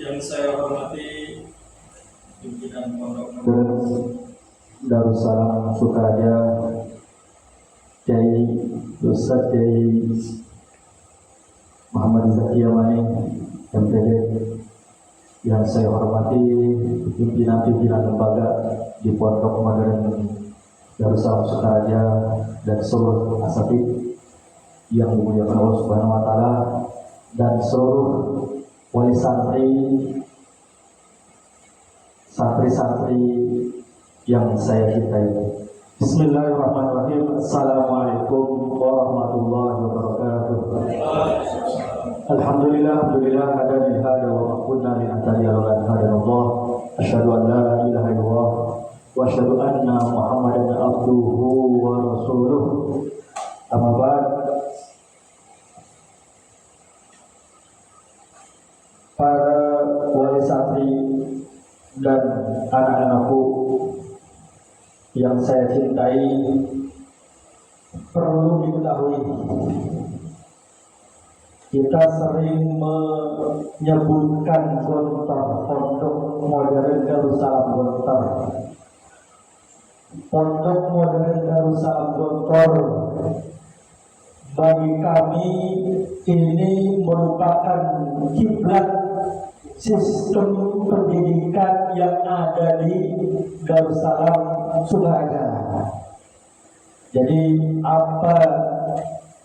Yang saya hormati pimpinan Pondok Darussalam Sukaja, Kiai Ustaz Kiai Muhammad Zakia Mani MTD. Yang saya hormati pimpinan-pimpinan lembaga di Pondok Modern Darussalam Sukaja dan seluruh asatidz yang dimuliakan Allah Subhanahu wa taala, dan seluruh wali santri yang saya cintai. Bismillahirrahmanirrahim. Assalamualaikum warahmatullahi wabarakatuh. Alhamdulillah hadani hada wa ma kunna linahtadiya laula an hadana Allah. Asyhadu an la ilaha illallah wa asyhadu anna Muhammadan abduhu wa rasuluh. Amma ba'd. Para wali santri dan anak-anakku yang saya cintai, perlu diketahui kita sering menyebutkan Gontor, Pondok Modern Darussalam Gontor. Pondok Modern Darussalam Gontor bagi kami ini merupakan kiblat sistem pendidikan yang ada di Darussalam Sukaja. Jadi apa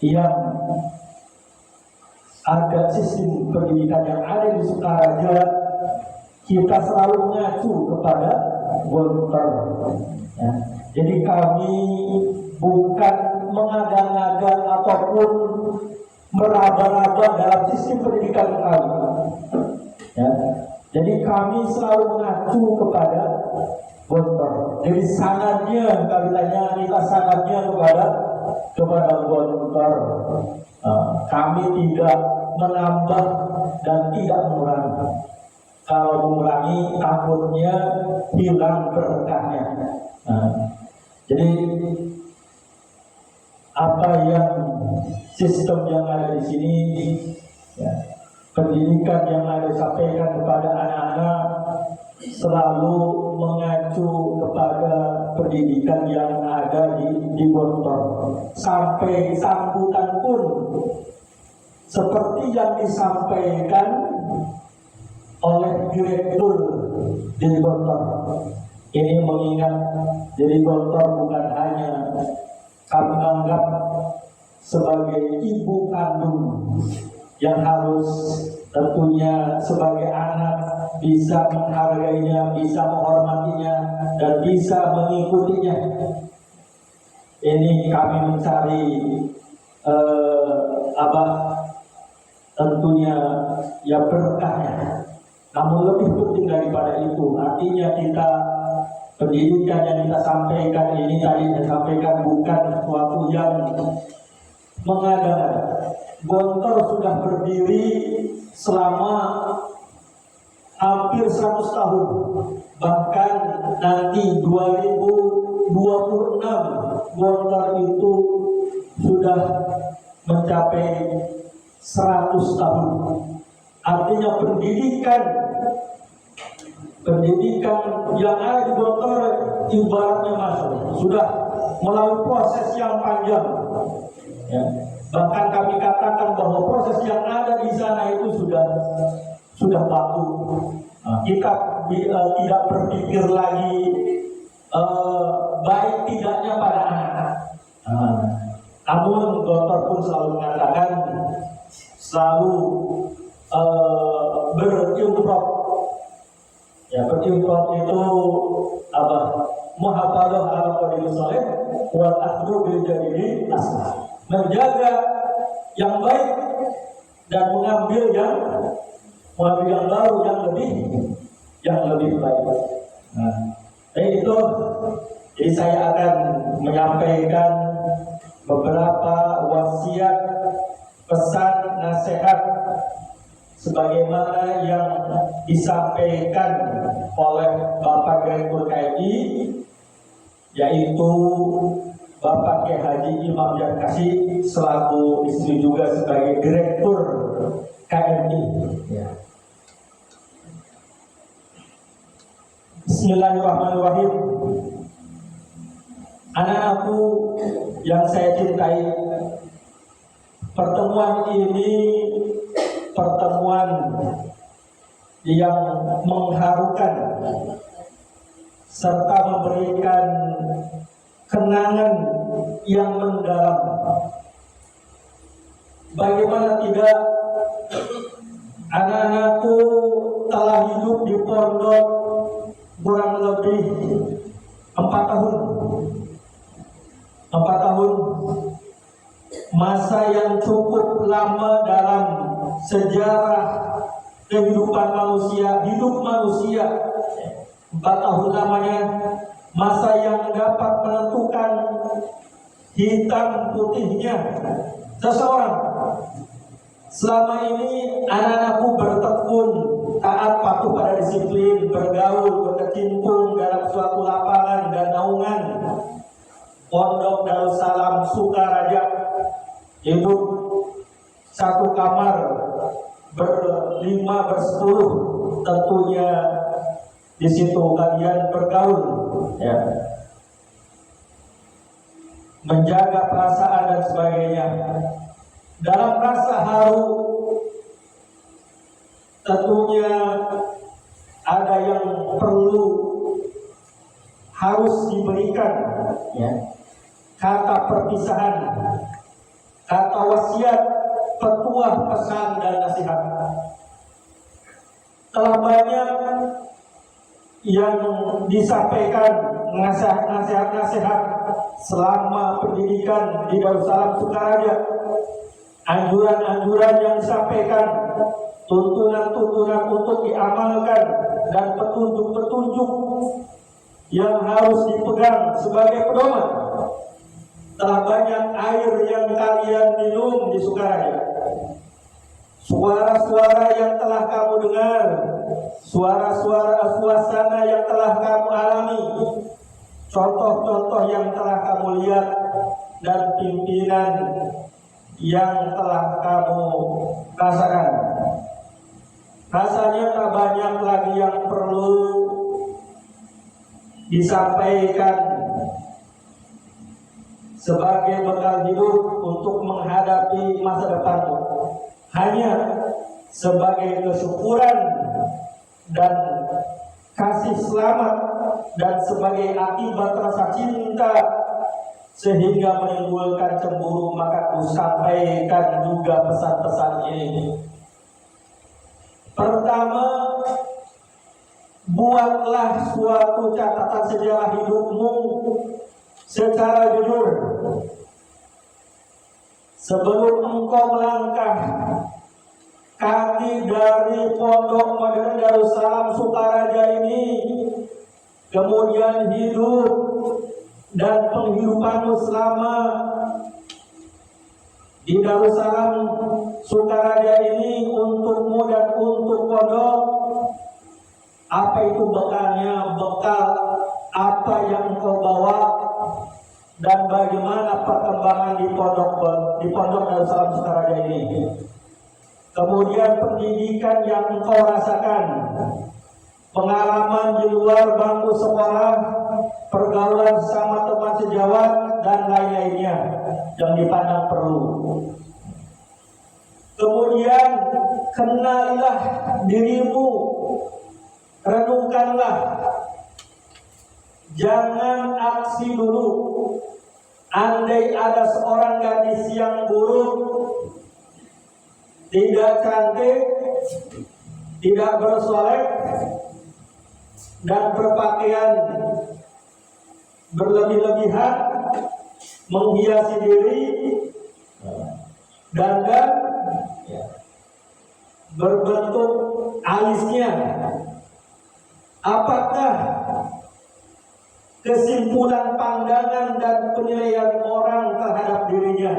yang ada sistem pendidikan yang ada di Sukaja, kita selalu mengacu kepada Gontor. Ya. Jadi kami bukan mengada-ngada ataupun meraba-raba dalam sistem pendidikan kami. Ya. Jadi kami selalu mengacu kepada Gontor. Jadi sanadnya, kami tanya kita sanadnya kepada Gontor. Kami tidak menambah dan tidak mengurangi. Kalau mengurangi takutnya hilang berkahnya. Jadi apa yang sistem yang ada di sini, ya, pendidikan yang ada disampaikan kepada anak-anak selalu mengacu kepada pendidikan yang ada di Gontor. Sampai sambutan pun seperti yang disampaikan oleh direktur di Gontor. Ini mengingat di Gontor bukan hanya kami anggap sebagai ibu kandung yang harus tentunya sebagai anak bisa menghargainya, bisa menghormatinya, dan bisa mengikutinya. Ini kami mencari tentunya ya berkahnya. Namun lebih penting daripada itu, artinya kita pendidikan yang kita sampaikan ini tadi saya sampaikan bukan sesuatu yang mengada-ngada. Gontor sudah berdiri selama hampir 100 tahun. Bahkan nanti 2026 Gontor itu sudah mencapai 100 tahun. Artinya pendidikan yang ada di Gontor ibaratnya sudah melalui proses yang panjang. Ya. Bahkan kami katakan bahwa proses yang ada di sana itu sudah baku. Kita tidak berpikir lagi baik tidaknya pada anak. Namun Gontor pun selalu mengatakan, selalu berimprov. Ya, berimprov itu apa? Muhafadah ala qadri salih wal akhdhu bil jadidi aslah. Menjaga yang baik dan mengambil yang baru yang lebih baik. Itu jadi saya akan menyampaikan beberapa wasiat, pesan, nasihat sebagaimana yang disampaikan oleh Bapak Direktur KMI, yaitu Bapak Kiai Haji Imam Yarkasi selaku istri juga sebagai Direktur KMI. Ya. Bismillahirrahmanirrahim. Anak-anakku yang saya cintai, pertemuan ini pertemuan yang mengharukan serta memberikan kenangan yang mendalam. Bagaimana tidak, anak-anakku telah hidup di pondok kurang lebih 4 tahun. 4 tahun, masa yang cukup lama dalam sejarah kehidupan manusia, hidup manusia. 4 tahun lamanya, masa yang dapat menentukan hitam putihnya seseorang. Selama ini anak-anakku bertekun, taat patuh pada disiplin, bergaul, berkecimpung dalam suatu lapangan dan naungan Pondok Darussalam Sukaraja, hidup satu kamar berlima bersepuluh, tentunya di situ kalian bergaul, ya, menjaga perasaan dan sebagainya. Dalam rasa haru, tentunya ada yang perlu harus diberikan, ya. Kata perpisahan, kata wasiat, petuah, pesan dan nasihat. Telah banyak yang disampaikan nasihat-nasihat selama pendidikan di Darussalam Sukaraja. Anjuran-anjuran yang disampaikan, tuntunan-tuntunan untuk diamalkan, dan petunjuk-petunjuk yang harus dipegang sebagai pedoman. Telah banyak air yang kalian minum di Sukaraja, suara-suara yang telah kamu dengar, suara-suara suasana yang telah kamu alami, contoh-contoh yang telah kamu lihat, dan pimpinan yang telah kamu rasakan. Rasanya tak banyak lagi yang perlu disampaikan sebagai bekal hidup untuk menghadapi masa depanmu. Hanya sebagai kesyukuran dan kasih selamat, dan sebagai akibat rasa cinta sehingga menimbulkan cemburu, maka ku sampaikan juga pesan-pesan ini. Pertama, buatlah suatu catatan sejarah hidupmu secara jujur. Sebelum engkau melangkah kaki dari Pondok Modern Darussalam Sukaraja ini, kemudian hidup dan penghidupanmu selama di Darussalam Sukaraja ini untukmu dan untuk pondok, apa itu bekalnya, bekal apa yang engkau bawa, dan bagaimana perkembangan di pondok Darussalam Sukaraja ini. Kemudian pendidikan yang engkau rasakan, pengalaman di luar bangku sekolah, pergaulan sama teman sejawat, dan lain-lainnya yang dipandang perlu. Kemudian kenalilah dirimu, renungkanlah, jangan aksi dulu. Andai ada seorang gadis yang buruk, tidak cantik, tidak bersolek, dan berpakaian berlebih-lebihan, menghiasi diri, dandan, berbentuk alisnya, apakah kesimpulan pandangan dan penilaian orang terhadap dirinya?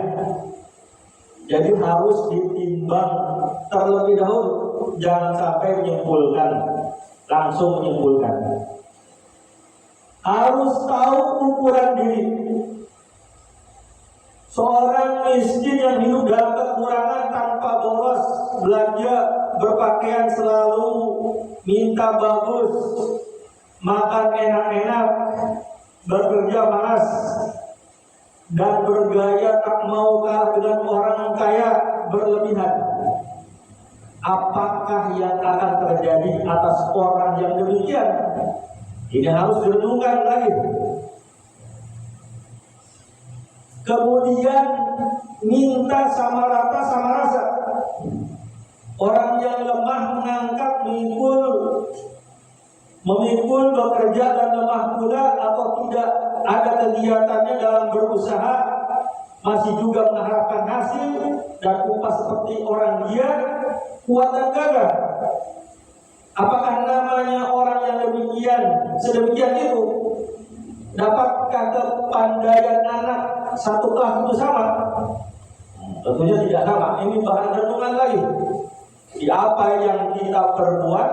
Jadi harus ditimbang terlebih dahulu, jangan sampai menyimpulkan, langsung menyimpulkan. Harus tahu ukuran diri. Seorang miskin yang hidup dalam kekurangan, tanpa boros belanja, berpakaian selalu minta bagus, makan enak-enak, bekerja malas, dan bergaya tak mau kalah dengan orang kaya berlebihan. Apakah yang akan terjadi atas orang yang demikian? Ini harus direnungkan lagi. Kemudian minta sama rata sama rasa. Orang yang lemah mengangkat, memikul, bekerja dan lemah pula atau tidak ada kegiatannya dalam berusaha, masih juga mengharapkan hasil dan upah seperti orang dia, kuat dan gagah. Apakah namanya orang yang sedemikian itu? Dapatkah kepandaian anak satu kelas itu sama? Tentunya tidak sama. Ini bahan renungan lagi. Di apa yang kita perbuat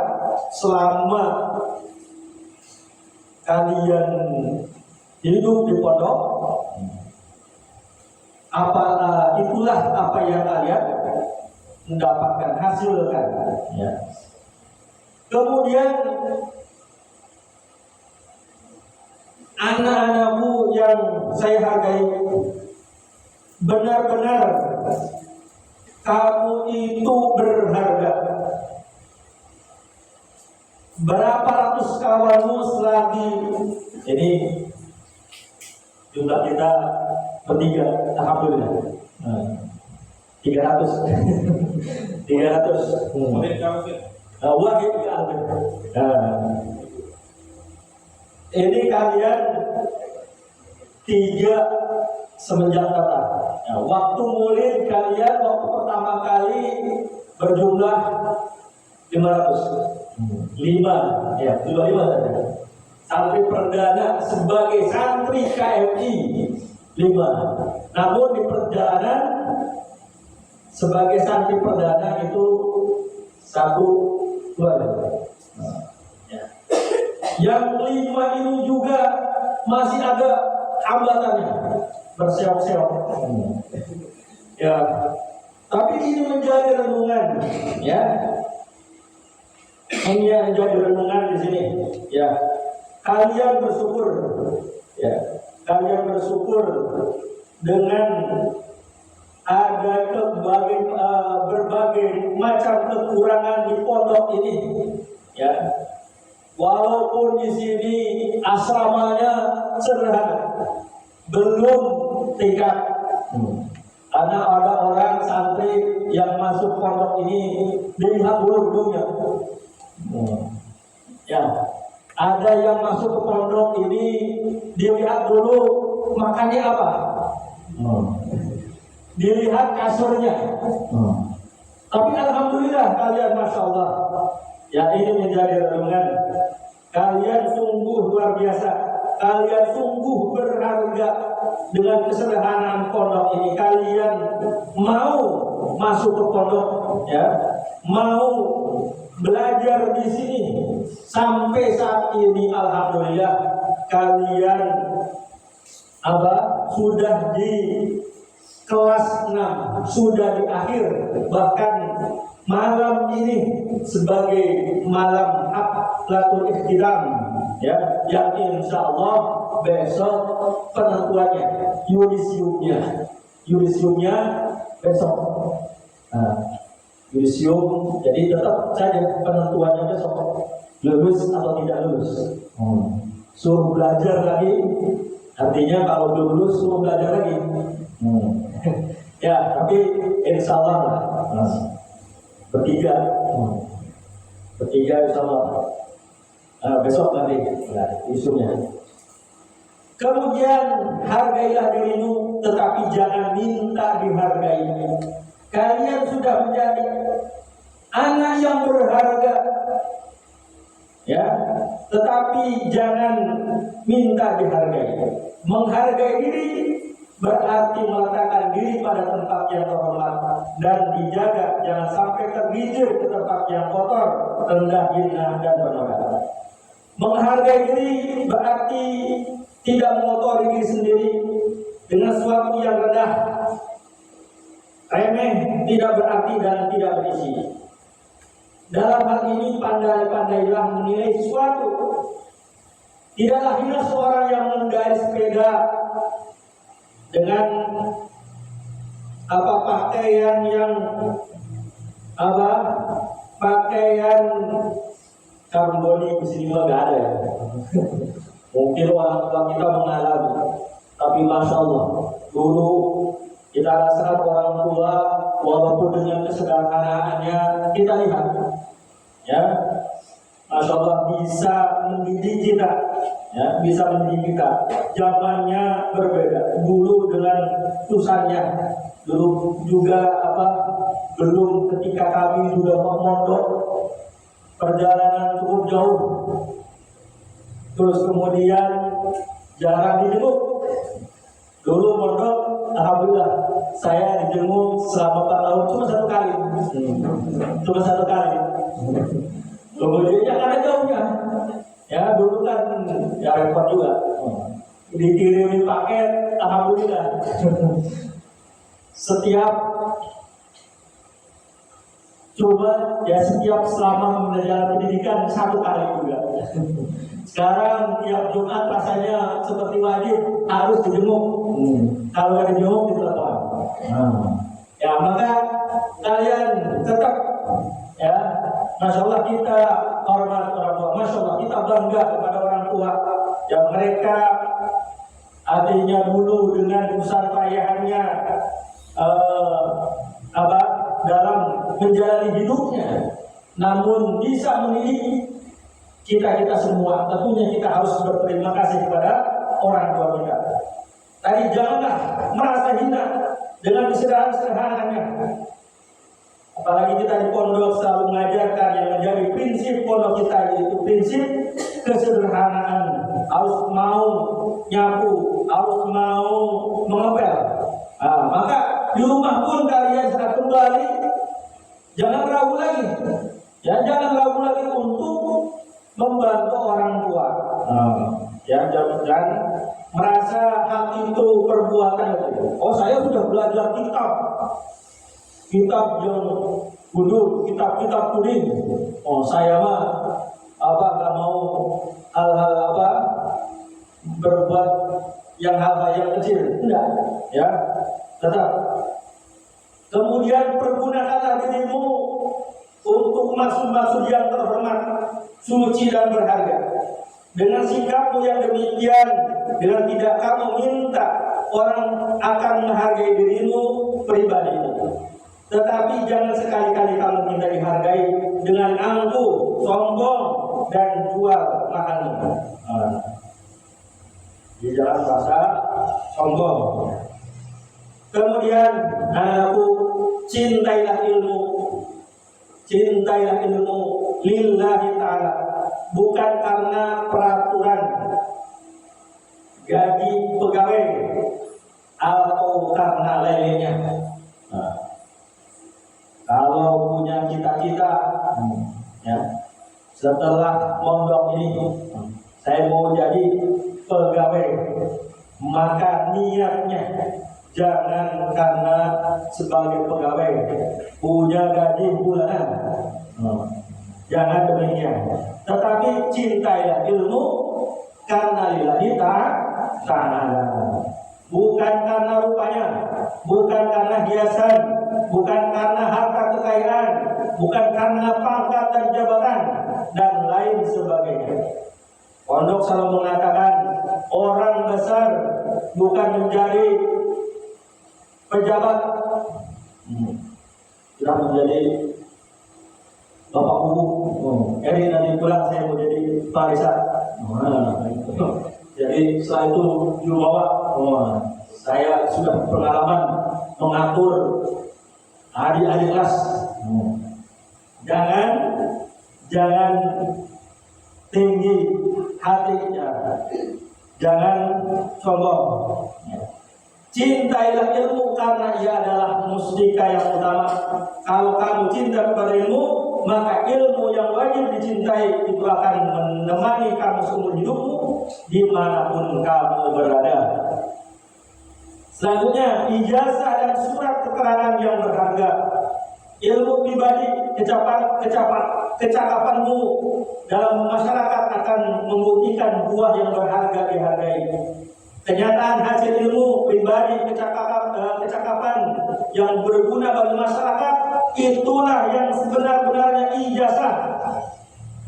selama kalian hidup di pondok, itulah apa yang kalian mendapatkan hasilkan. Ya. Kemudian anak-anakku yang saya hargai, benar-benar kamu itu berharga. Berapa ratus kawanmu selagi ini jumlah kita bertiga, alhamdulillah 300 wahid ini kalian tiga semenjak datang. Nah, waktu murid kalian waktu pertama kali berjumlah 500 ya, 25 saja. Santri perdana sebagai santri KMI 5. Namun di perjalanan sebagai santri perdana itu 1, 2. Ya. Yang 5 ini juga masih ada hambatannya, berseok-seok. Ya, tapi ini menjadi renungan, ya. Ini yang menjadi renungan di sini, ya. Kalian bersyukur, ya. Kalian bersyukur dengan ada berbagai macam kekurangan di pondok ini, ya. Walaupun di sini asramanya sederhana, belum tingkat. Karena ada orang santri yang masuk pondok ini dilihat dulu gedungnya. Ya, ada yang masuk ke pondok ini dilihat dulu makannya apa, dilihat kasurnya. Tapi alhamdulillah kalian, masya Allah, ya, ini menjadi renungan. Kalian sungguh luar biasa. Kalian sungguh berharga dengan kesederhanaan pondok ini. Kalian mau masuk ke pondok, ya, mau belajar di sini. Sampai saat ini alhamdulillah kalian sudah di kelas 6, sudah di akhir, bahkan malam ini sebagai malam Haflatul Ikhtiram, ya, yang insya Allah besok penentuannya, yudisiumnya besok. Yudisium, jadi tetap saja penentuannya besok, lulus atau tidak lulus. Suruh belajar lagi, artinya kalau lulus suruh belajar lagi. Ya, tapi insya Allah bertiga insya Allah besok nanti isunya. Kemudian hargailah dirimu, tetapi jangan minta dihargai. Kalian sudah menjadi anak yang berharga, ya, tetapi jangan minta dihargai. Menghargai diri berarti meletakkan diri pada tempat yang terhormat dan dijaga jangan sampai tergijir ke tempat yang kotor, rendah, hina dan bernoda. Menghargai diri berarti tidak mengotori diri sendiri dengan sesuatu yang rendah, remeh, tidak berarti dan tidak berisi. Dalam hal ini pandai-pandailah menilai sesuatu Tidaklah hina seorang yang mengendarai sepeda dengan pakaian yang pakaian karboni di sini mah nggak ada ya. Mungkin orang tua kita mengalami, tapi masya Allah dulu kita rasakan orang tua walaupun dengan kesederhanaannya kita lihat, ya, masya Allah bisa mendidik kita, ya, bisa mendidik kita. Zamannya berbeda, dulu dengan susahnya, dulu juga belum ketika kami sudah mondok, perjalanan cukup jauh, terus kemudian jarang dijenguk. Dulu mondok, alhamdulillah saya dijenguk selama 4 tahun cuma satu kali. Kemudian ya karena jauhnya, ya dulu kan ya repot juga, dikirimin paket, alhamdulillah. Setiap selama menjalani pendidikan 1 kali juga. Sekarang tiap Jumat rasanya seperti wajib harus dijenguk. Kalau nggak dijenguk ditelepon. Ya maka kalian tetap, ya, masya Allah kita hormat orang tua, masya Allah kita bangga kepada orang tua yang mereka artinya dulu dengan usaha payahannya dalam menjalani hidupnya, namun bisa mendidik kita semua. Tentunya kita harus berterima kasih kepada orang tua kita. Tadi janganlah merasa hina dengan kesederhanaannya. Apalagi kita di pondok selalu mengajarkan yang menjadi prinsip pondok kita, yaitu prinsip kesederhanaan. Harus mau nyapu, harus mau mengepel. Maka di rumah pun kalian saat kembali jangan ragu lagi, ya, jangan ragu lagi untuk membantu orang tua. Ya, jangan merasa hal itu perbuatan itu. Oh, saya sudah belajar kitab yang gundul, kitab kuning. Oh, saya mah nggak mau hal-hal berbuat hal-hal yang kecil. Enggak, ya. Tetap. Kemudian pergunakanlah dirimu untuk maksud-maksud yang terhormat, suci dan berharga. Dengan sikapmu yang demikian, dengan tidak kamu minta orang akan menghargai dirimu pribadi itu. Tetapi jangan sekali-kali kamu minta dihargai dengan angkuh, sombong, dan jual mahalmu. Di jalan bahasa sombong. Kemudian anakku, cintailah ilmu lillahi ta'ala, bukan karena peraturan gaji pegawai atau karena lainnya. Kalau punya cita-cita, ya, setelah mondok ini saya mau jadi pegawai, maka niatnya jangan karena sebagai pegawai punya gaji bulanan, jangan demikian. Tetapi cintailah ilmu karena lillahi ta'ala, bukan karena rupanya, bukan karena hiasan, bukan karena harta kekayaan, bukan karena pangkat dan jabatan dan lain sebagainya. Pondok selalu mengatakan orang besar bukan menjadi pejabat, tidak menjadi bapak guru. Nanti pulang saya mau jadi Parisa. Jadi setelah itu dibawa. Saya sudah pengalaman mengatur adik-adik kelas. Jangan tinggi hatinya, jangan sombong. Cintailah ilmu karena ia adalah mustika yang utama. Kalau kamu cinta kepada ilmu, maka ilmu yang wajib dicintai itu akan menemani kamu seumur hidupmu dimanapun kamu berada. Selanjutnya, ijazah dan surat keterangan yang berharga. ilmu pribadi, kecakapanmu dalam masyarakat akan membuktikan buah yang berharga dihargai. Kenyataan hasil ilmu pribadi, kecakapan yang berguna bagi masyarakat, itulah yang sebenar-benarnya ijazah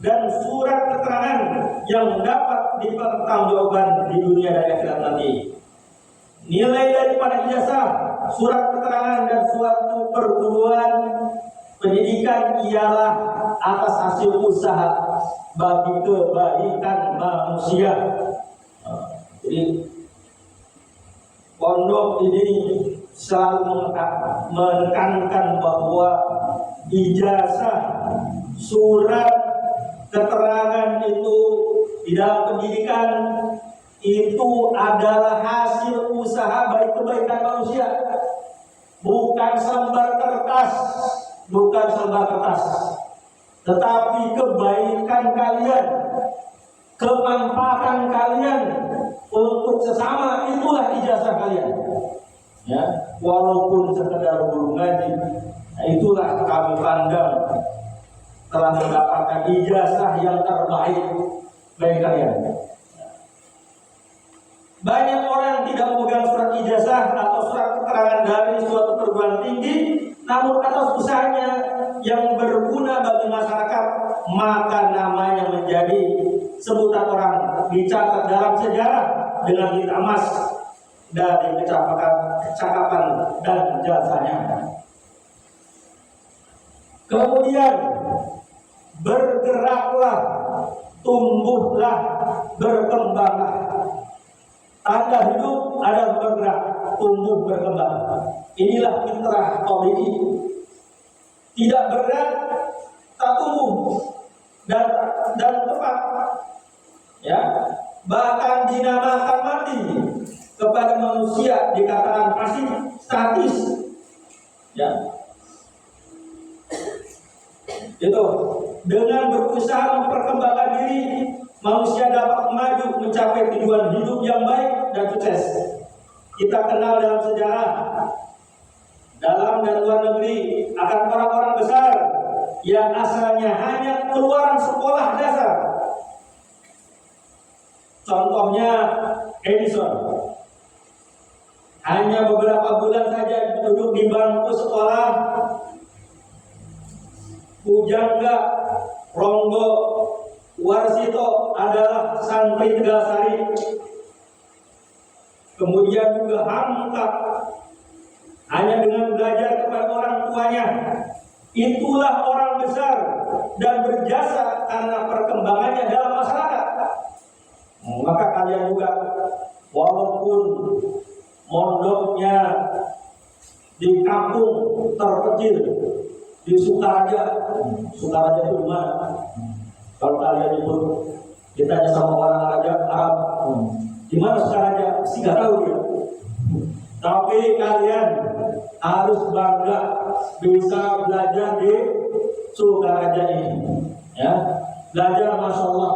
dan surat keterangan yang dapat dipertanggungjawabkan di dunia dan akhirat nanti. Nilai daripada ijazah, surat keterangan dan suatu perguruan pendidikan ialah atas hasil usaha bagi kebaikan manusia. Jadi pondok ini selalu menekankan bahwa ijazah, surat keterangan itu di dalam pendidikan itu adalah hasil usaha bagi kebaikan manusia, bukan selembar kertas, tetapi kebaikan kalian, kemanfaatan kalian untuk sesama, itulah ijazah kalian. Ya, walaupun sekedar guru ngaji, itulah kami pandang telah mendapatkan ijazah yang terbaik bagi kalian. Banyak orang tidak memegang surat ijazah atau surat keterangan dari suatu perguruan tinggi, namun atas usahanya yang berguna bagi masyarakat, maka namanya menjadi sebutan orang, dicatat dalam sejarah dengan tinta emas dari kecakapan dan jasanya. Kemudian bergeraklah, tumbuhlah, berkembanglah. Tanda hidup adalah bergerak, tumbuh, berkembang. Inilah fitrah tabi'i. Tidak bergerak, tak tumbuh dan tepat. Ya, bahkan dinamakan mati kepada manusia dikatakan pasif, statis. Ya, itu dengan berusaha memperkembangkan diri, manusia dapat maju mencapai tujuan hidup yang baik dan sukses. Kita kenal dalam sejarah, dalam dan luar negeri, akan orang-orang besar yang asalnya hanya keluaran sekolah dasar. Contohnya Edison, hanya beberapa bulan saja duduk di bangku sekolah. Pujangga Ronggo Warsito adalah santri Tegasari. Kemudian juga Hamka, hanya dengan belajar kepada orang tuanya, itulah orang besar dan berjasa karena perkembangannya dalam masyarakat. Maka kalian juga, walaupun mondoknya di kampung terkecil, di Sukaraja itu di mana? Kalau kalian itu ditanya sama orang Arab, di mana Sukaraja? Sih nggak tahu dia. Tapi kalian harus bangga bisa belajar di Sukaraja ini. Ya, belajar, masya Allah.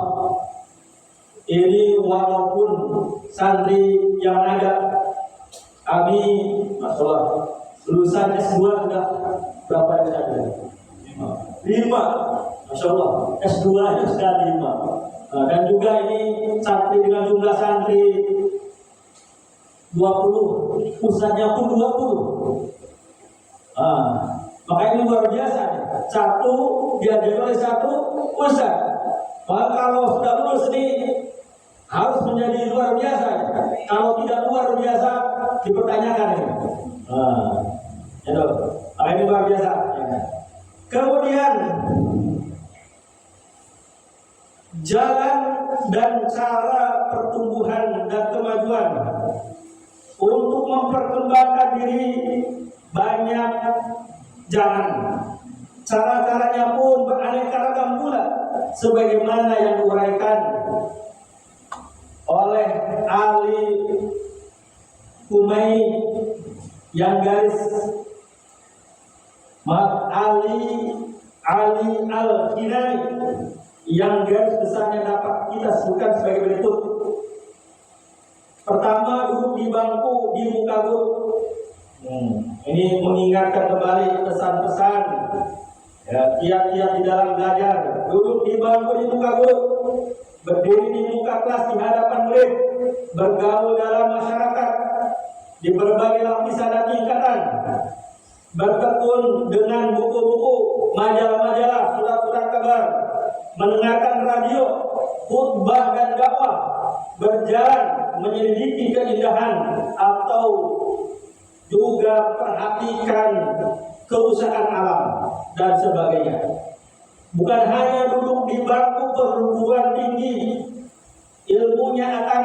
Ini walaupun santri yang ada, kami, masya Allah, lulusan S2 sudah berapa yang ada? 5, masya Allah. S2 nya sudah 5. Dan juga ini santri dengan jumlah santri 20, pusatnya pun 20. Maka ini luar biasa. Satu diajari oleh satu pusat. Maka kalau sudah lulus ini harus menjadi luar biasa. Kalau tidak luar biasa dipertanyakan ini. Itu, ini luar biasa. Kemudian jalan dan cara pertumbuhan dan kemajuan untuk memperkembangkan diri banyak jalan. Cara-caranya pun beraneka ragam pula, sebagaimana yang diuraikan oleh Ali Kumai yang garis Ali Al-Hinani yang garis besarnya dapat kita sebutkan sebagai berikut. Pertama, duduk di bangku di muka guru. Ini mengingatkan kembali pesan-pesan ya, kiat-kiat di dalam belajar. Duduk di bangku di muka guru, berdiri di muka kelas di hadapan murid, bergaul dalam masyarakat di berbagai lapisan dan tingkatan, bertekun dengan buku-buku, majalah-majalah, surat-surat kabar, mendengarkan radio, khutbah dan dakwah, berjalan menyelidiki keindahan atau juga perhatikan kerusakan alam dan sebagainya. Bukan hanya duduk di bangku perguruan tinggi, ilmunya akan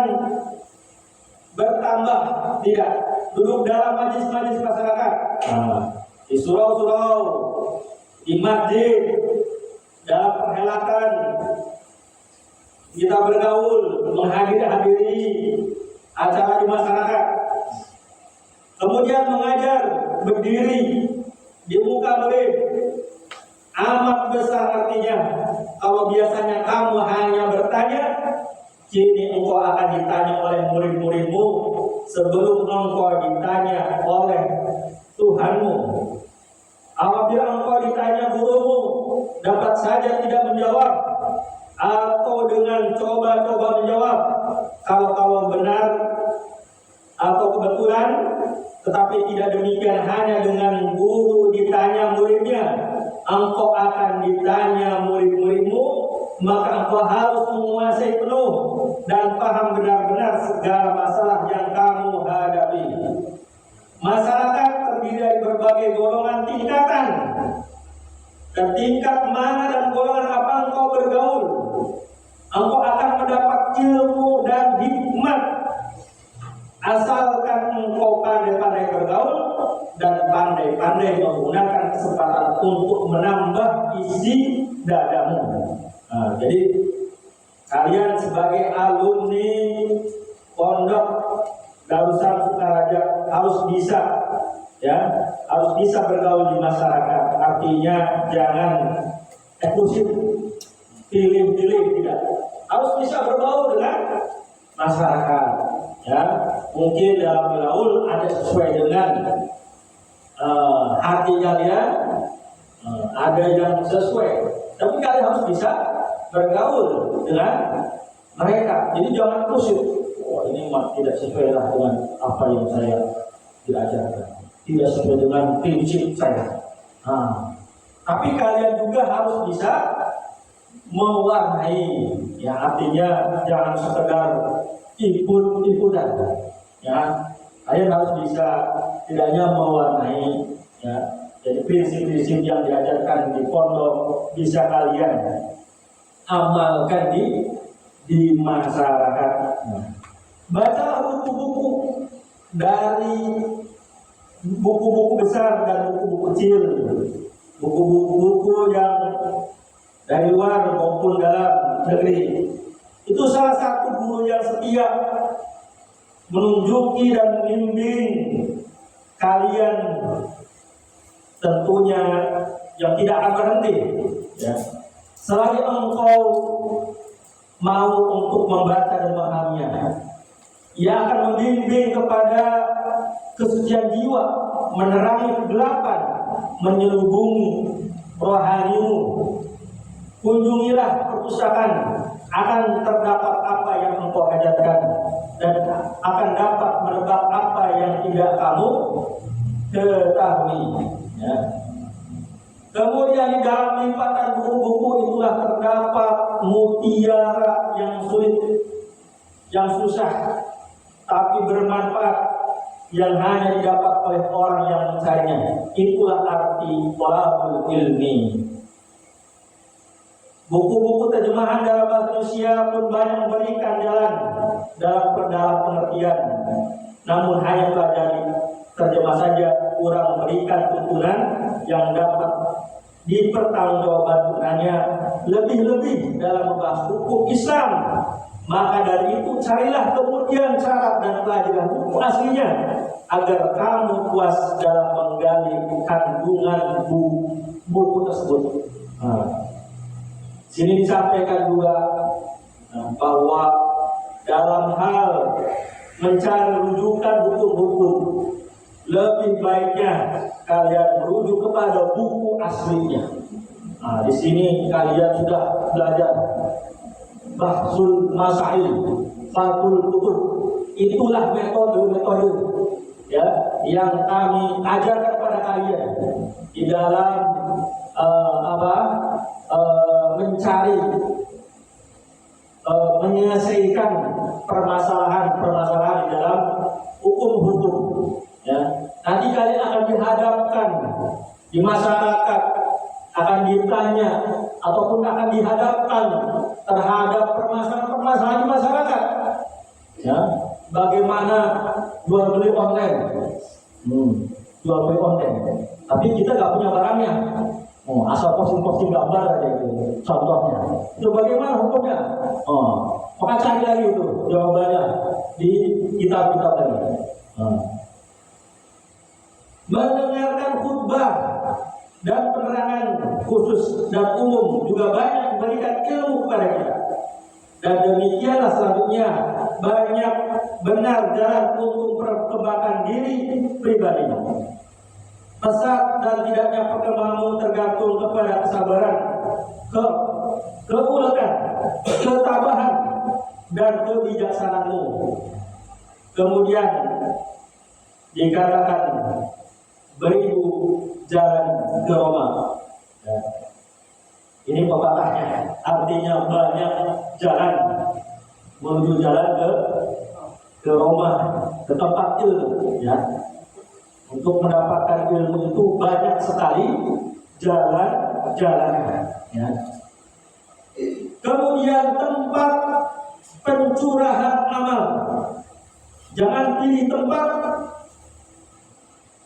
bertambah, tidak. Duduk dalam majlis-majlis masyarakat, di surau-surau, di masjid, dalam perhelatan, kita bergaul, menghadiri acara di masyarakat. Kemudian mengajar, berdiri di muka murid, amat besar artinya. Kalau biasanya kamu hanya bertanya, kini engkau akan ditanya oleh murid-muridmu sebelum engkau ditanya oleh Tuhanmu. Apabila engkau ditanya gurumu, dapat saja tidak menjawab atau dengan coba-coba menjawab. Kalau benar atau kebetulan, tetapi tidak demikian hanya dengan guru ditanya muridnya, engkau akan ditanya murid-muridmu, maka engkau harus menguasai penuh dan paham benar-benar segala masalah yang kamu hadapi. Masyarakat terdiri dari berbagai golongan tingkatan, dan tingkat mana dan golongan apa engkau bergaul, engkau akan mendapat ilmu dan hikmat asalkan engkau pandai-pandai bergaul dan pandai-pandai menggunakan kesempatan untuk menambah isi dadamu. Jadi kalian sebagai alumni Pondok Darussalam Sukaraja harus bisa, ya, harus bisa bergaul di masyarakat. Artinya jangan eksklusif, pilih-pilih, tidak. Harus bisa bergaul dengan masyarakat. Ya, mungkin dalam bergaul ada sesuai dengan hati kalian, ada yang sesuai. Tapi kalian harus bisa bergaul dengan mereka. Jadi jangan eksklusif. Ini tidak sesuai dengan apa yang saya diajarkan, tidak sesuai dengan prinsip saya. Tapi kalian juga harus bisa mewarnai, ya, artinya jangan sekedar ikut-ikutan, ya. Kalian harus bisa tidaknya mewarnai, ya. Jadi prinsip-prinsip yang diajarkan di pondok bisa kalian amalkan di masyarakat. Baca buku-buku, dari buku-buku besar dan buku-buku kecil, buku-buku yang dari luar maupun dalam negeri. Itu salah satu guru yang setia menunjuki dan membimbing kalian, tentunya yang tidak akan berhenti, ya. Selagi engkau mau untuk membaca dan memahaminya, ia akan membimbing kepada kesucian jiwa, menerangi kegelapan, menyelubungi rohanimu. Kunjungilah perpustakaan, akan terdapat apa yang engkau hajatkan dan akan dapat menebak apa yang tidak kamu ketahui, ya. Kemudian di dalam limpatan buku-buku itulah terdapat mutiara yang sulit, yang susah, tapi bermanfaat, yang hanya didapat oleh orang yang mencarinya. Itulah arti thalabul ilmi. Buku-buku terjemahan dalam bahasa Indonesia pun banyak memberikan jalan dalam pengertian. Namun hanya pelajari terjemah saja kurang memberikan tuntunan yang dapat dipertanggungjawabkan gunanya. Lebih-lebih dalam membahas hukum Islam. Maka dari itu carilah kemudian cara dan pelajari hukum aslinya agar kamu puas dalam menggali kandungan buku tersebut. Sini disampaikan juga bahwa dalam hal mencari rujukan buku-buku lebih baiknya kalian merujuk kepada buku aslinya. Nah, di sini kalian sudah belajar bahsul masail, fatul kutub. Itulah metode-metode ya yang kami ajarkan kepada kalian di dalam mencari menyelesaikan permasalahan-permasalahan di dalam hukum-hukum. Ya, nanti kalian akan dihadapkan di masyarakat, akan ditanya ataupun akan dihadapkan terhadap permasalahan-permasalahan di masyarakat. Ya, bagaimana jual beli online? Jual beli online. Tapi kita nggak punya barangnya. Asal posting gambar aja itu contohnya. Itu bagaimana hukumnya? Maka cari lagi itu jawabannya di kitab-kitab tadi. Mendengarkan khutbah dan penerangan khusus dan umum juga banyak memberikan ilmu kepada kita. Dan demikianlah selanjutnya banyak benar jalan untuk perkembangan diri pribadi. Pesat dan tidaknya perkembanganmu tergantung kepada kesabaran, keuletan, ketabahan, dan kebijaksanaanmu. Kemudian dikatakan beribu jalan ke Roma. Ini pepatahnya, artinya banyak jalan menuju jalan ke Roma, ke tempat ilmu. Ya. Untuk mendapatkan ilmu itu banyak sekali jalan-jalannya. Ya. Kemudian tempat pencurahan amal. Jangan pilih tempat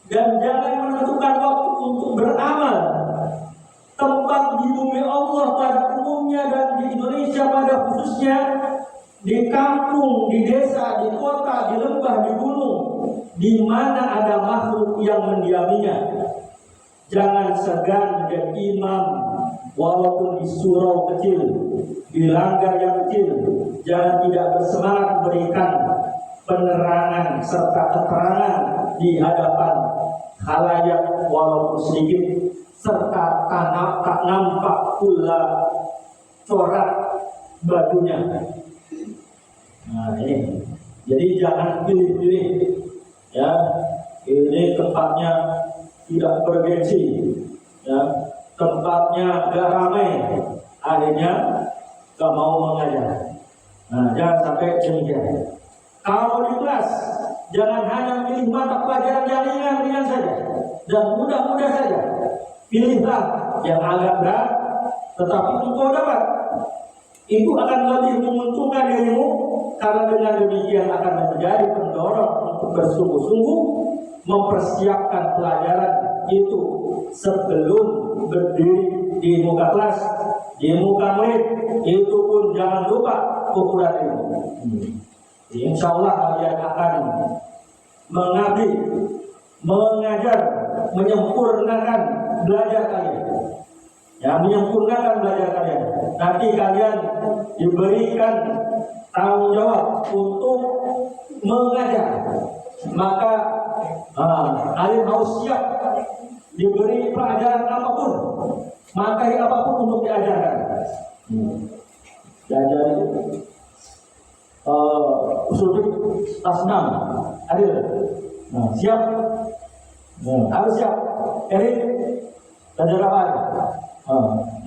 dan jangan menentukan waktu untuk beramal. Tempat di bumi Allah pada umumnya dan di Indonesia pada khususnya, di kampung, di desa, di kota, di lembah, di gunung, di mana ada makhluk yang mendiaminya. Jangan segan menjadi imam walaupun di surau kecil, di langgar yang kecil. Jangan tidak bersemangat memberikan penerangan serta keterangan di hadapan khalayak walaupun sedikit, serta tak nampak pula corak bajunya. Nah ini, jadi jangan pilih-pilih. Ya, ini tempatnya tidak bergengsi, ya, tempatnya gak ramai, akhirnya gak mau mengajar. Nah, jangan sampai demikian. Kalau di kelas, jangan hanya pilih mata pelajaran yang ringan-ringan saja dan mudah-mudah saja. Pilihlah yang agak berat, tetapi engkau dapat. Itu akan lebih menguntungkan dirimu, karena dengan demikian akan menjadi pendorong untuk bersungguh-sungguh mempersiapkan pelajaran itu sebelum berdiri di muka kelas, di muka murid. Itu pun jangan lupa ukuran ilmu. Insya Allah kalian akan mengabdi, mengajar, menyempurnakan belajar kalian. Ya, menyempurnakan belajar kalian. Nanti kalian diberikan tanggung jawab untuk mengajar. Maka kalian harus siap diberi pelajaran apapun, materi apapun untuk diajarkan. Diajari usul kelas 6 adil. Siap? Harus siap. Erik belajar apa?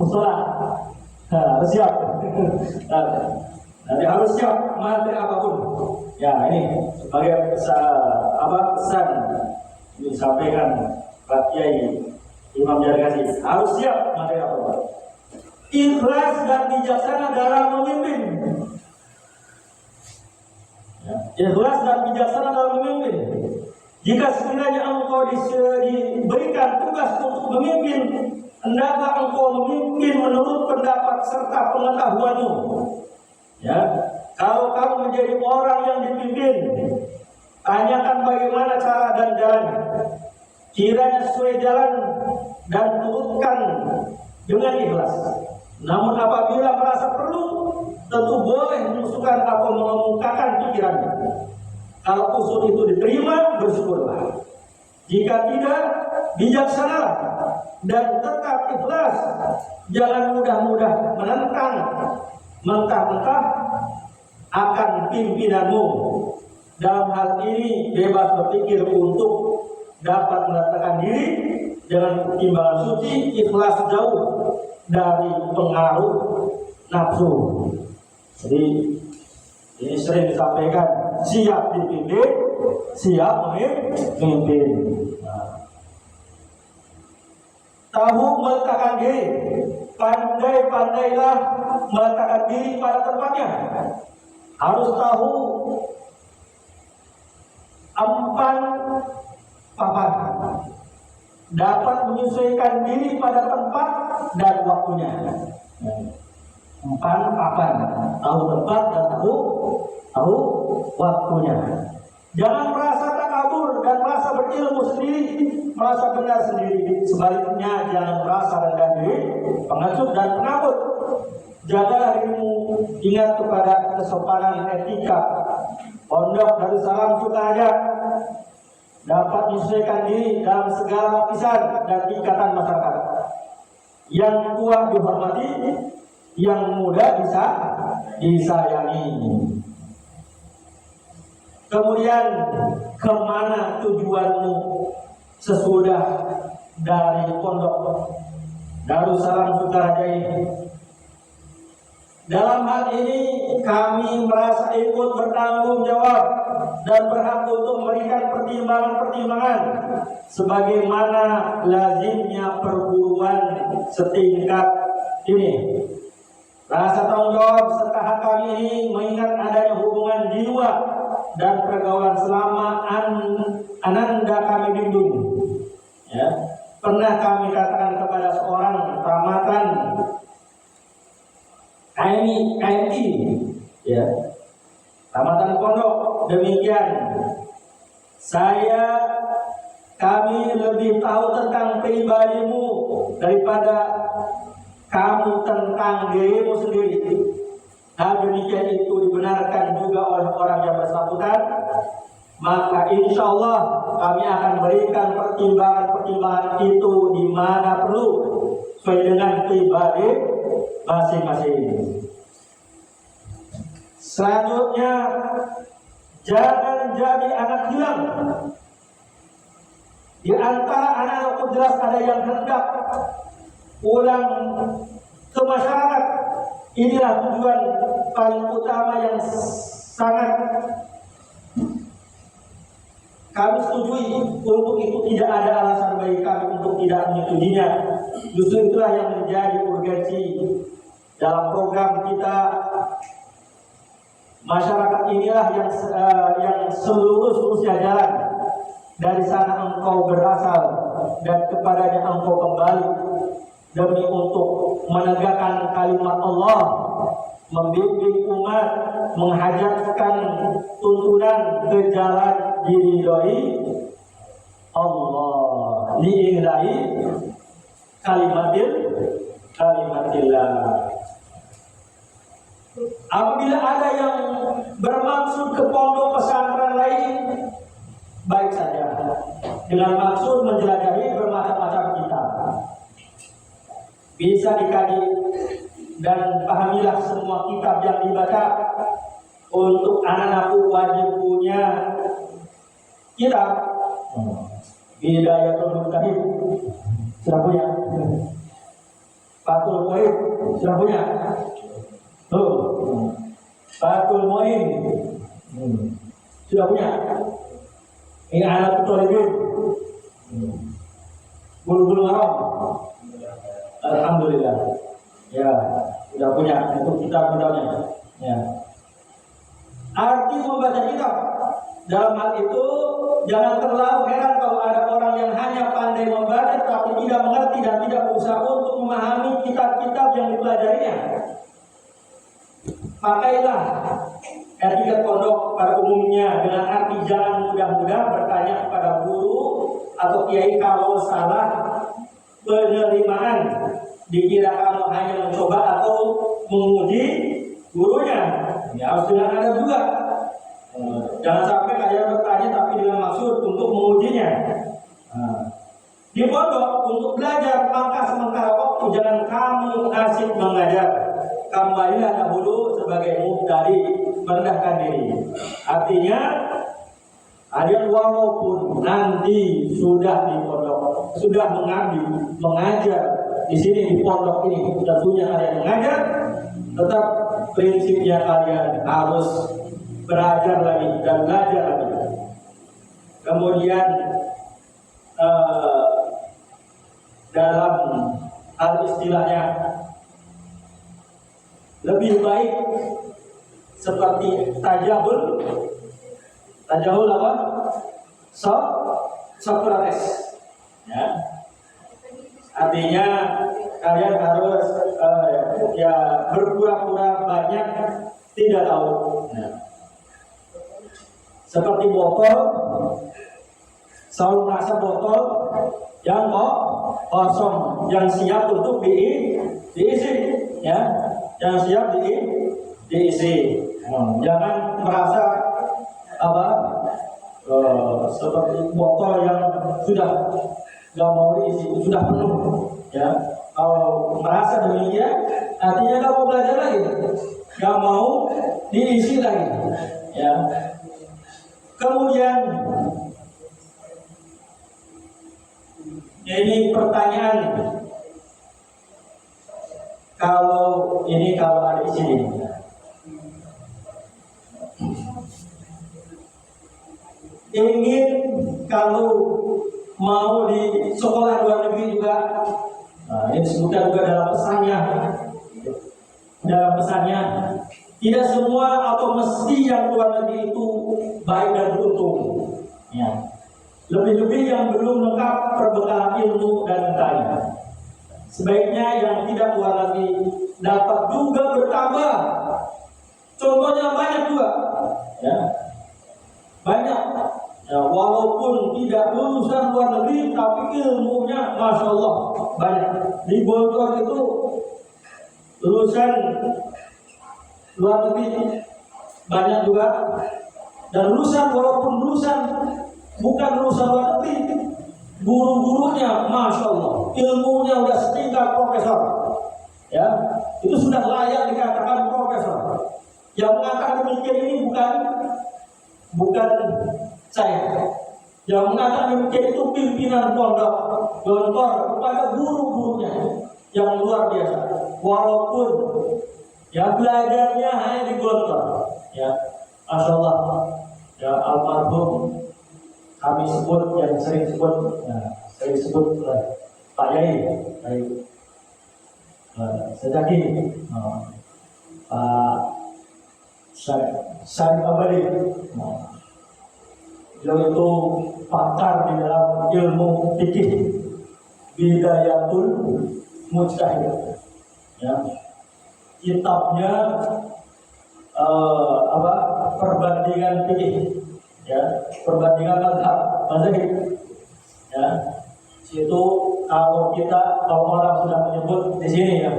Mustalah. Harus siap. Nanti harus siap materi apapun. Ya, ini sebagai pesan disampaikan Pak Kiai Imam Jargasi. Harus siap materi apapun. Ikhlas dan bijaksana dalam memimpin. Ya, ikhlas dan bijaksana dalam memimpin. Jika sekiranya engkau diberikan tugas untuk memimpin, hendaklah engkau memimpin menurut pendapat serta pengetahuanmu. Ya, kalau kamu menjadi orang yang dipimpin, tanyakan bagaimana cara dan jalannya. Kiranya sesuai jalan dan turutkan dengan ikhlas. Namun apabila merasa perlu, tentu boleh mengusulkan atau mengemukakan pikirannya. Kalau usul itu diterima, bersyukurlah. Jika tidak, bijaksanalah dan tetap ikhlas. Jangan mudah-mudah menentang mentah-mentah akan pimpinanmu. Dalam hal ini bebas berpikir untuk dapat meletakkan diri dengan timbangan suci, ikhlas jauh dari pengaruh nafsu. Jadi ini sering disampaikan, siap dipimpin, siap memimpin. Tahu meletakkan diri, pandai-pandailah meletakkan diri pada tempatnya. Harus tahu empan papan, dapat menyesuaikan diri pada tempat dan waktunya. Empan papan, tahu tempat dan tahu waktunya. Jangan merasa takabur dan merasa berilmu sendiri, merasa benar sendiri. Sebaliknya jangan merasa rendah diri, pengecut dan penakut. Jagalah dirimu, ingat kepada kesopanan etika. Pondok Darussalam Sukaharja dapat menyesuaikan diri dalam segala lapisan dan tingkatan masyarakat. Yang tua dihormati, yang muda bisa disayangi. Kemudian kemana tujuanmu sesudah dari pondok Darussalam Sukaharja ini? Dalam hal ini kami merasa ikut bertanggung jawab dan berhak untuk memberikan pertimbangan-pertimbangan sebagaimana lazimnya perguruan setingkat ini. Rasa tanggung jawab serta hak kami ini mengingat adanya hubungan jiwa dan pergaulan selama ananda kami bimbing. Ya. Pernah kami katakan kepada seorang tamatan KMI, ya, tamatan pondok, demikian. Kami lebih tahu tentang pribadimu daripada kamu tentang dirimu sendiri. Hal demikian itu dibenarkan juga oleh orang yang bersangkutan. Maka insya Allah kami akan berikan pertimbangan-pertimbangan itu di mana perlu sesuai dengan pribadi masing-masing. Selanjutnya, jangan jadi anak hilang. Di antara anak-anak jelas ada yang hendak pulang ke masyarakat. Inilah tujuan paling utama yang sangat kami setujui. Untuk itu tidak ada alasan bagi kami untuk tidak menyetujuinya. Justru itulah yang menjadi urgensi dalam program kita. Masyarakat inilah yang seluruhnya jalan. Dari sana engkau berasal dan kepadanya engkau kembali demi untuk menegakkan kalimat Allah, membimbing umat, menghajatkan tuntunan ke jalan diridhoi Allah, li'ilahi kalimatillah. Apabila ada yang bermaksud ke pondok pesantren lain, baik saja, dengan maksud menjelajahi bermacam-macam kitab. Bisa dikaji dan pahamilah semua kitab yang dibaca. Untuk anak-anakku wajib punya kitab Bidayatul Mujtahid, sudah punya? Fathul Mu'in, sudah punya? Fathul Mu'in, sudah punya? Ini anak Thalibin, Bulu-bulu Maram, alhamdulillah. Ya, sudah punya itu kitab-kitabnya. Ya. Arti membaca kitab dalam hal itu, jangan terlalu heran kalau ada orang yang hanya pandai membaca tapi tidak mengerti dan tidak berusaha untuk memahami kitab-kitab yang dipelajarinya. Pakailah etiket pondok pada umumnya dengan arti jangan mudah-mudah bertanya kepada guru atau kiai kalau salah penerimaan, dikira kamu hanya mencoba atau menguji gurunya. Ya, harus dengan adab juga. Jangan sampai kalian bertanya tapi dengan maksud untuk mengujinya. Nah, di pondok untuk belajar maka sementara waktu jangan kamu asik mengajar, kembalilah dahulu sebagai mubtadi, merendahkan diri. Artinya ada walaupun nanti sudah di pondok, sudah mengajar di sini di pondok ini, tentunya kalian mengajar, tetap prinsipnya kalian harus belajar lagi dan belajar lagi. Kemudian dalam hal istilahnya lebih baik seperti tajahul apa? Sokrates. Ya. Artinya kalian harus berpura-pura banyak tidak tahu. Nah. Seperti botol, selalu merasa botol yang kosong, yang siap untuk diisi, ya, yang siap diisi. Jangan merasa seperti botol yang sudah nggak mau diisi, sudah penuh, ya. Kalau merasa demikian, artinya nggak mau belajar lagi, nggak mau diisi lagi, ya. Kemudian ini pertanyaan, kalau ada di sini, ingin kalau mau di sekolah luar negeri juga, ini disebutkan juga dalam pesannya, tidak semua atau mesti yang luar negeri itu baik dan beruntung. Ya. Lebih-lebih yang belum lengkap perbekalan ilmu dan mentahnya. Sebaiknya yang tidak luar negeri dapat juga bertambah. Contohnya banyak juga. Ya. Banyak. Ya, walaupun tidak lulusan luar negeri, tapi ilmunya Masya Allah banyak. Di Bogor itu lulusan luar negeri banyak juga, dan walaupun bukan lulusan luar negeri, guru-gurunya Masya Allah ilmunya udah setingkat profesor, ya, itu sudah layak dikatakan profesor. Yang mengatakan demikian ini bukan saya, yang mengatakan demikian itu pimpinan pondok Gontor kepada guru-gurunya yang luar biasa, walaupun ya belajarnya hanya di Gontor, ya, Masya Allah, ya, almarhum kami sering sebut Pak Yai, Sedaki, Pak Syarif Abadi. Beliau itu pakar di dalam ilmu fikih, Bidayatul Mujtahid. Ya. Kitabnya perbandingan fikih, ya, perbandingan mazhab. Ya. Itu kalau orang sudah menyebut di sini, ya.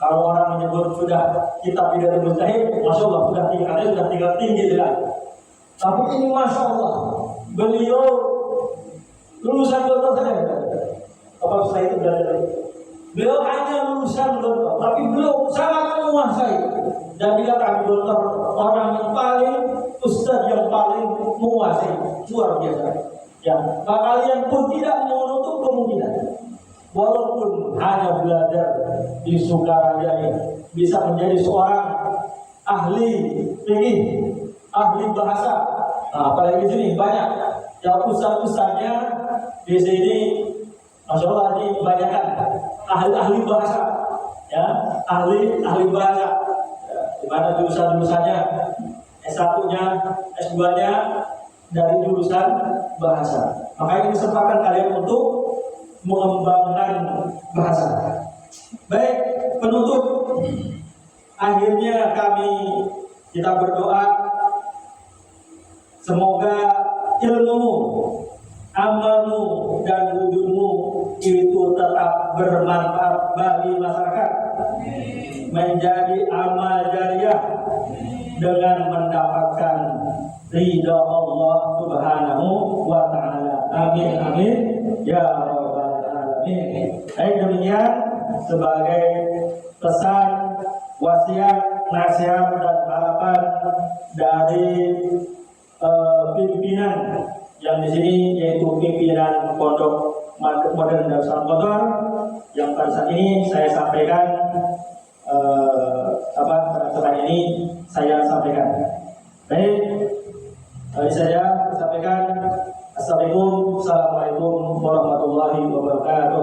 Kalau orang menyebut sudah kitab Bidayatul Mujtahid, Masya Allah sudah tingkat tinggi dia. Tapi ini Masya Allah, beliau lulusan dokter saja. Apa setelah itu belajar? Beliau hanya lulusan dokter, tapi beliau sangat menguasai. Dan dikatakan dokter orang yang paling, ustaz yang paling menguasai, luar biasa. Ya, kalian pun tidak menutup kemungkinan, walaupun hanya belajar di Sukaraja ini, bisa menjadi seorang ahli fikih, ahli bahasa. Nah, apalagi di sini banyak ya ustaz-ustaznya di sini, Masya Allah, ini kebanyakan ahli bahasa, ya, ahli bahasa, ya, di mana jurusannya S1-nya, S2-nya dari jurusan bahasa. Maka ini kesempatan kalian untuk mengembangkan bahasa. Baik, penutup, akhirnya kita berdoa semoga ilmumu, amalmu, dan wujudmu itu tetap bermanfaat bagi masyarakat, menjadi amal jariah dengan mendapatkan ridha Allah Subhanahu wa ta'ala. Amin amin ya rabbal alamin. Baik, demikian sebagai pesan, wasiat, nasihat dan harapan dari pimpinan yang di sini, yaitu pimpinan Pondok Modern Darussalam Bogor, yang pada saat ini saya sampaikan pada ini saya sampaikan. Baik, saya sampaikan. Assalamualaikum warahmatullahi wabarakatuh.